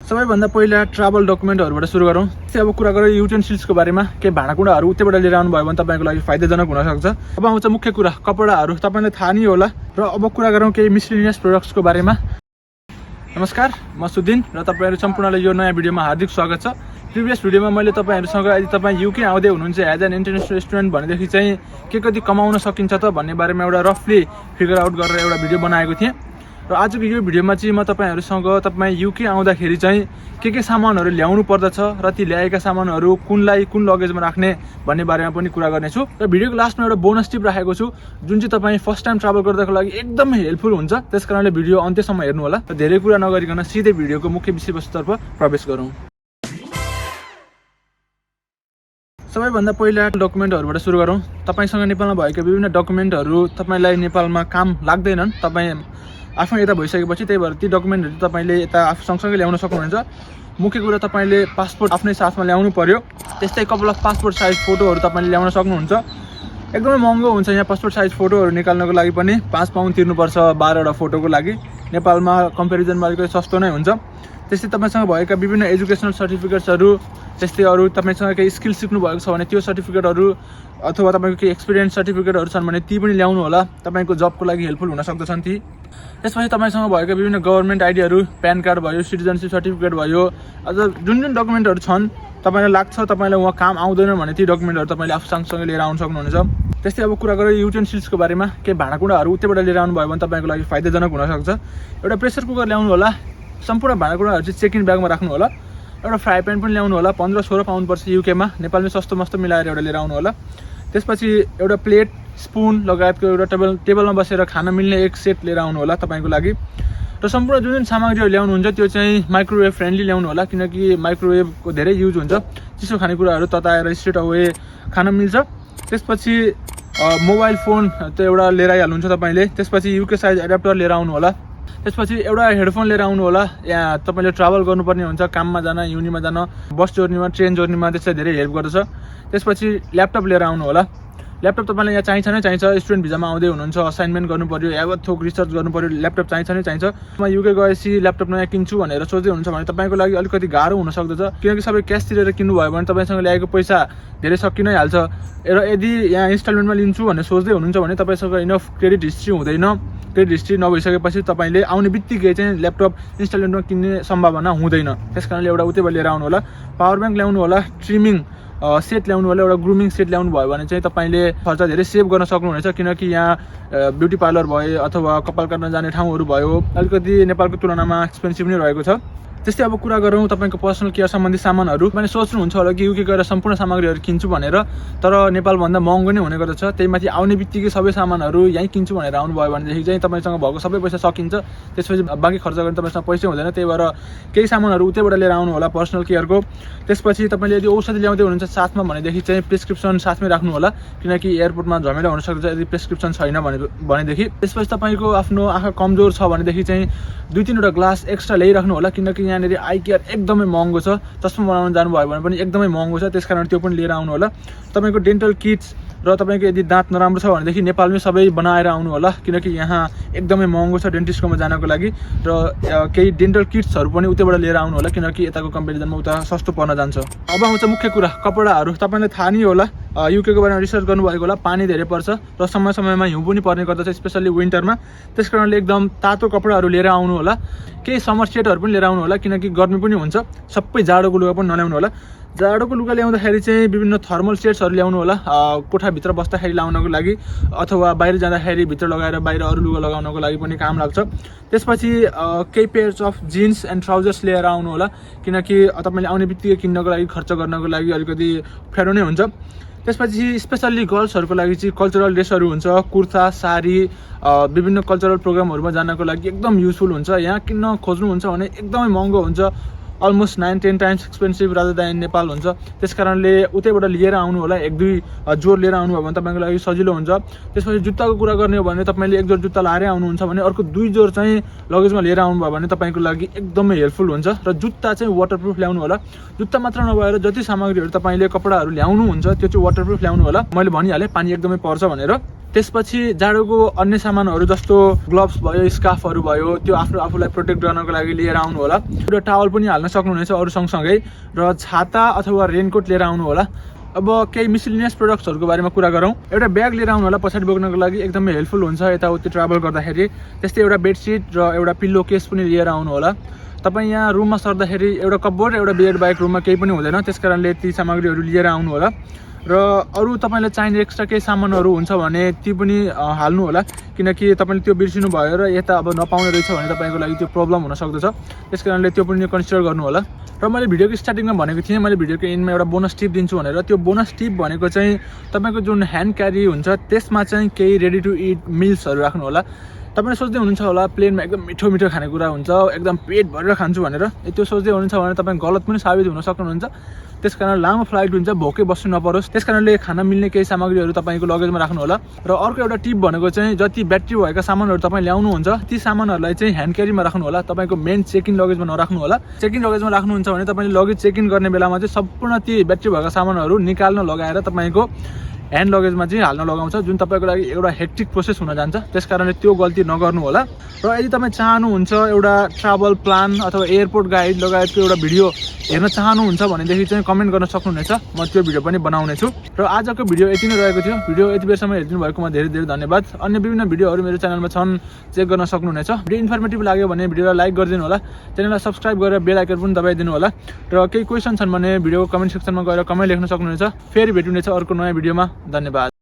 सबैभन्दा पहिला ट्राभल डकुमेन्टहरुबाट सुरु गरौँ। अब कुरा गरौँ युटेन्सिल्सको बारेमा। के भाँडाकुँडाहरु उतैबाट लिएर आउनु भयो भने तपाईको लागि फाइदाजनक हुन सक्छ। अब आउँछ मुख्य कुरा कपडाहरु, तपाईलाई थाहा नै होला। र अब कुरा गरौँ केही मिसलेनियस प्रोडक्ट्सको बारेमा। नमस्कार, म सुदिन र तपाईहरु सम्पूर्णलाई यो नयाँ भिडियोमा हार्दिक स्वागत छ। प्रिभियस भिडियोमा मैले तपाईहरुसँग यदि तपाई युके आउँदै हुनुहुन्छ एज एन इन्टरनेशनल स्टुडेन्ट भनेदेखि चाहिँ के कति कमाउन सकिन्छ त भन्ने बारेमा एउटा रफली फिगर आउट गरेर एउटा भिडियो बनाएको थिएँ। र आजको यो भिडियोमा चाहिँ म तपाईहरुसँग तपाई युके आउँदाखेरि चाहिँ के सामानहरु ल्याउनु पर्दछ र ती ल्याएका सामानहरु कुन लगेजमा राख्ने भन्ने बारेमा पनि कुरा गर्नेछु। र भिडियोको लास्टमा एउटा बोनस टिप राखेको छु जुन चाहिँ तपाई फर्स्ट टाइम ट्राभल गर्दाको लागि एकदमै हेल्पफुल हुन्छ। त्यसकारणले भिडियो अन्त्यसम्म हेर्नु होला। र धेरै कुरा नगरिकन सिधै भिडियोको मुख्य विषयवस्तुतर्फ प्रवेश गरौँ। सबैभन्दा पहिला डकुमेन्टहरुबाट सुरु गरौँ। तपाईसँग नेपालमा भएका विभिन्न डकुमेन्टहरु तपाईलाई नेपालमा काम लाग्दैनन्। तपाई आफ्नो यता भइसकेपछि त्यही भएर ती डकुमेन्टहरु तपाईले यता आफू सँगसँगै ल्याउन सक्नुहुन्छ। मुख्य कुरा तपाईले पासपोर्ट आफ्नै साथमा ल्याउनु पर्यो। त्यस्तै कपल अफ पासपोर्ट साइज फोटोहरु तपाईले ल्याउन सक्नुहुन्छ। एकदमै महँगो हुन्छ यहाँ पासपोर्ट साइज फोटोहरु निकाल्नको लागि पनि 5 पाउन्ड तिर्नुपर्छ 12 वटा फोटोको लागि। नेपालमा कम्पेरिजनमा अलिकति सस्तो नै हुन्छ। त्यस्तै तपाईसँग भएका विभिन्न एजुकेसनल सर्टिफिकेट्सहरु, त्यस्तै अरु तपाईसँग केही स्किल सिक्नु भएको छ भने त्यो सर्टिफिकेटहरु अथवा तपाईको केही एक्सपिरियन्स सर्टिफिकेटहरु छन् भने ती पनि ल्याउनु होला। तपाईको जबको लागि हेल्पफुल हुन सक्दछन् ती। त्यसपछि तपाईसँग भएका विभिन्न गभर्नमेन्ट आइडीहरु, प्यान कार्ड भयो, सिटिजनशिप सर्टिफिकेट भयो, अझ जुन डकुमेन्टहरु छन् तपाईलाई लाग्छ तपाईलाई वहाँ काम आउँदैन भने ती डकुमेन्टहरु तपाईले आफू सँगसँगै लिएर आउन सक्नुहुनेछ। त्यस्तै अब कुरा गरौँ युटेन्सिल्सको बारेमा। के भाँडाकुँडाहरु उतैबाट लिएर आउनु भयो भने तपाईको लागि फाइदाजनक हुन सक्छ। एउटा प्रेसर कुकर ल्याउनु होला। सम्पूर्ण भाँडाकुँडाहरु चाहिँ चेक इन ब्यागमा राख्नु होला। एउटा फ्राई प्यान पनि ल्याउनु होला। 15-16 पाउन्ड पर्छ युकेमा। नेपालमै सस्तो मस्तो मिलाएर एउटा लिएर आउनु होला। त्यसपछि एउटा प्लेट, स्पुन लगायतको एउटा टेबलमा बसेर खाना मिल्ने एक सेट लिएर आउनु होला तपाईको लागि। र सम्पूर्ण जुन सामग्रीहरु ल्याउनुहुन्छ त्यो चाहिँ माइक्रोवेभ फ्रेन्डली ल्याउनु होला किनकि माइक्रोवेभको धेरै युज हुन्छ। चिसो खानेकुराहरु तताएर स्ट्रेट अवे खान मिल्छ। त्यसपछि मोबाइल फोन त्यो एउटा लिएर आइहाल्नुहुन्छ तपाईले। त्यसपछि युके साइज एडाप्टर लिएर आउनु होला। त्यसपछि एउटा हेडफोन लिएर आउनु होला। यहाँ तपाईले ट्राभल गर्नुपर्ने हुन्छ, काममा जान, युनिमा जान, बस जर्नीमा, ट्रेन जर्नीमा त्यसले धेरै हेल्प गर्दछ। त्यसपछि ल्यापटप लिएर आउनु होला। ल्यापटप तपाईलाई यहाँ चाहिन्छ नै चाहिन्छ। स्टुडेन्ट भिजामा आउँदै हुनुहुन्छ, असाइनमेन्ट गर्नु पर्यो, यावत थोक रिसर्च गर्नु पर्यो, ल्यापटप चाहिन्छ नै चाहिन्छ। म युके गएपछि ल्यापटप नयाँ किन्छु भनेर सोच्दै हुनुहुन्छ भने तपाईको लागि अलिकति गाह्रो हुन सक्दछ किनकि सबै क्यास तिरेर किन्नु भयो भने तपाईसँग ल्याएको पैसा धेरै सकि नै हाल्छ। र यदि यहाँ इन्स्टलमेन्टमा लिन्छु भनेर सोच्दै हुनुहुन्छ भने तपाईसँग इनफ क्रेडिट हिस्ट्री हुँदैन। क्रेडिट हिस्ट्री नभइसकेपछि तपाईले आउने बित्तिकै चाहिँ ल्यापटप इन्स्टलमेन्टमा किन्ने सम्भावना हुँदैन। त्यसकारणले एउटा उतैबाट लिएर आउनु होला। पावर ब्याङ्क ल्याउनु होला। ट्रिमिङ सेट ल्याउनु होला। एउटा ग्रुमिङ सेट ल्याउनु भयो भने चाहिँ तपाईले खर्च धेरै सेभ गर्न सक्नुहुनेछ किनकि यहाँ ब्युटी पार्लर भयो अथवा कपाल काट्न जाने ठाउँहरु भयो अलिकति नेपालको तुलनामा एक्सपेन्सिभ नै रहेको छ। त्यस्तै अब कुरा गरौँ तपाईको पर्सनल केयर सम्बन्धी सामानहरु। मैले सोच्नुहुन्छ होला कि युके गएर सम्पूर्ण सामग्रीहरु किन्छु भनेर, तर नेपाल भन्दा महँगो नै हुने गर्दछ। त्यहीमाथि आउने बित्तिकै सबै सामानहरु यही किन्छु भनेर आउनु भयो भनेदेखि चाहिँ तपाईसँग भएको सबै पैसा सकिन्छ। त्यसपछि बाँकी खर्च गर्ने तपाईसँग पैसा हुँदैन। त्यही भएर केही सामानहरु उतैबाट लिएर आउनु होला पर्सनल केयरको। त्यसपछि तपाईले यदि औषधि ल्याउँदै हुनुहुन्छ साथमा भनेदेखि चाहिँ प्रिस्क्रिप्सन साथमै राख्नु होला किनकि एयरपोर्टमा झमेला हुन सक्छ यदि प्रिस्क्रिप्सन छैन भनेदेखि। त्यसपछि तपाईको आफ्नो आँखा कमजोर छ भनेदेखि चाहिँ 2-3 वटा ग्लास एक्स्ट्रा ल्याइराख्नु होला किनकि यहाँनेरि आई केयर एकदमै महँगो छ। चस्मा बनाउन जानुभयो भने पनि एकदमै महँगो छ। त्यसकारण त्यो पनि लिएर आउनु होला। तपाईको डेन्टल किट्स र तपाईको यदि दाँत नराम्रो छ भनेदेखि नेपालमै सबै बनाएर आउनु होला किनकि यहाँ एकदमै महँगो छ डेन्टिस्टकोमा जानको लागि। र केही डेन्टल किट्सहरु पनि उतैबाट लिएर आउनु होला किनकि यताको कम्पेरिजनमा उता सस्तो पर्न जान्छ। अब आउँछ मुख्य कुरा कपडाहरु। तपाईलाई थाहा नै होला युके को बारेमा रिसर्च गर्नुभएको होला। पानी धेरै पर्छ र समयमा हिउँ पनि पर्ने गर्दछ स्पेशली विन्टरमा। त्यसकारणले एकदम तातो कपडाहरु लिएर आउनु होला। केही समर सेटहरु पनि लिएर आउनु होला किनकि गर्मी पनि हुन्छ। सबै जाडोको लुगा पनि नल्याउनु होला। जाडोको लुगा ल्याउँदाखेरि चाहिँ विभिन्न थर्मल सेट्सहरु ल्याउनु होला कोठाभित्र बस्दाखेरि लाउनको लागि अथवा बाहिर जाँदाखेरि भित्र लगाएर बाहिर अरु लुगा लगाउनको लागि पनि काम लाग्छ। त्यसपछि केही pairs of jeans and trousers लिएर आउनु होला किनकि तपाईले आउने बित्तिकै किन्नको लागि खर्च गर्नको लागि अलिकति अप्ठ्यारो नै हुन्छ। त्यसपछि स्पेशल्ली गर्ल्सहरुको लागि चाहिँ कल्चरल ड्रेसहरु हुन्छ, कुर्ता, साडी, विभिन्न कल्चरल प्रोग्रामहरुमा जानको लागि एकदम युजफुल हुन्छ। यहाँ किन्न खोज्नुहुन्छ भने एकदमै महँगो हुन्छ। Almost 9-10 times expensive rather than Nepal हुन्छ। त्यसकारणले उतैबाट लिएर आउनु होला। 1-2 जोर लिएर आउनु भयो भने तपाईको लागि सजिलो हुन्छ। त्यसपछि जुत्ताको कुरा गर्ने हो भने तपाईले एक जोर जुत्ता लाएरै आउनुहुन्छ भने अर्को 2 जोर चाहिँ लगेजमा लिएर आउनु भयो भने तपाईको लागि एकदमै हेल्पफुल हुन्छ। र जुत्ता चाहिँ वाटरप्रुफ ल्याउनु होला। जुत्ता मात्र नभएर जति सामग्रीहरु तपाईले कपडाहरु ल्याउनुहुन्छ त्यो चाहिँ वाटरप्रुफ ल्याउनु होला। मैले भनिहाले पानी एकदमै पर्छ भनेर। त्यसपछि जाडोको अन्य सामानहरू जस्तो ग्लोभ्स भयो, स्कार्फहरू भयो, त्यो आफूलाई प्रोटेक्ट गर्नको लागि लिएर आउनु होला। एउटा टावल पनि हाल्न सक्नुहुनेछ अरू सँगसँगै, र छाता अथवा रेनकोट लिएर आउनु होला। अब केही मिसलिनियस प्रोडक्ट्सहरूको बारेमा कुरा गरौँ। एउटा ब्याग लिएर आउनु होला पछाडि बोक्नको लागि, एकदमै हेल्पफुल हुन्छ यताउति ट्राभल गर्दाखेरि। त्यस्तै एउटा बेडसिट र एउटा पिल्लो केस पनि लिएर आउनु होला। तपाईँ यहाँ रुममा सर्दाखेरि एउटा कपबोर्ड एउटा बेड बाहेक रुममा केही पनि हुँदैन, त्यस कारणले ती सामग्रीहरू लिएर आउनु होला। र अरू तपाईँलाई चाहिने एक्स्ट्रा केही सामानहरू हुन्छ भने ती पनि हाल्नु होला, किनकि तपाईँले त्यो बिर्सिनु भयो र यता अब नपाउने रहेछ भने तपाईँको लागि त्यो प्रब्लम हुन सक्दछ। त्यस कारणले त्यो पनि कन्सिडर गर्नु होला। र मैले भिडियोको स्टार्टिङमा भनेको थिएँ मैले भिडियोको एन्डमा एउटा बोनस टिप दिन्छु भनेर। त्यो बोनस टिप भनेको चाहिँ तपाईँको जुन ह्यान्ड क्यारी हुन्छ त्यसमा चाहिँ केही रेडी टु इट मिल्सहरू राख्नु होला। तपाईँले सोच्दै हुनुहुन्छ होला प्लेनमा एकदम मिठो मिठो खानेकुरा हुन्छ, एकदम पेट भरेर खान्छु भनेर। त्यो सोच्दै हुनुहुन्छ भने तपाईँ गलत पनि साबित हुन सक्नुहुन्छ। त्यस कारण लामो फ्लाइट हुन्छ, भोकै बस्नु नपरोस्, त्यस कारणले खाना मिल्ने केही सामग्रीहरू तपाईँको लगेजमा राख्नु होला। र अर्को एउटा टिप भनेको चाहिँ जति ब्याट्री भएका सामानहरू तपाईँ ल्याउनुहुन्छ ती सामानहरूलाई चाहिँ ह्यान्ड क्यारीमा राख्नु होला, तपाईँको मेन चेक इन लगेजमा नराख्नु होला। चेक इन लगेजमा राख्नुहुन्छ भने तपाईँले लगेज चेक इन गर्ने बेलामा चाहिँ सम्पूर्ण ती ब्याट्री भएका सामानहरू निकाल्न लगाएर तपाईँको ह्यान्ड लगेजमा चाहिँ हाल्न लगाउँछ, जुन तपाईँको लागि एउटा हेक्टिक प्रोसेस हुन जान्छ। त्यस कारणले त्यो गल्ती नगर्नु होला। र यदि तपाईँ चाहनुहुन्छ एउटा ट्राभल प्लान अथवा एयरपोर्ट गाइड लगायतको एउटा भिडियो हेर्न चाहनुहुन्छ भनेदेखि चाहिँ कमेन्ट गर्न सक्नुहुनेछ, म त्यो भिडियो पनि बनाउनेछु। र आजको भिडियो यति नै रहेको थियो। भिडियो यति बेरसम्म हेरिदिनु भएकोमा धेरै धेरै धन्यवाद। अन्य विभिन्न भिडियोहरू मेरो च्यानलमा छन्, चेक गर्न सक्नुहुनेछ। भिडियो इन्फर्मेटिभ लाग्यो भने भिडियोलाई लाइक गरिदिनु होला, च्यानललाई सब्सक्राइब गरेर बेल आइकन पनि दबाइदिनु होला। र केही क्वेसन छन् भने भिडियोको कमेन्ट सेक्सनमा गएर कमेन्ट लेख्न सक्नुहुनेछ। फेरि भेट्नुहुनेछ अर्को नयाँ भिडियोमा। धन्यवाद।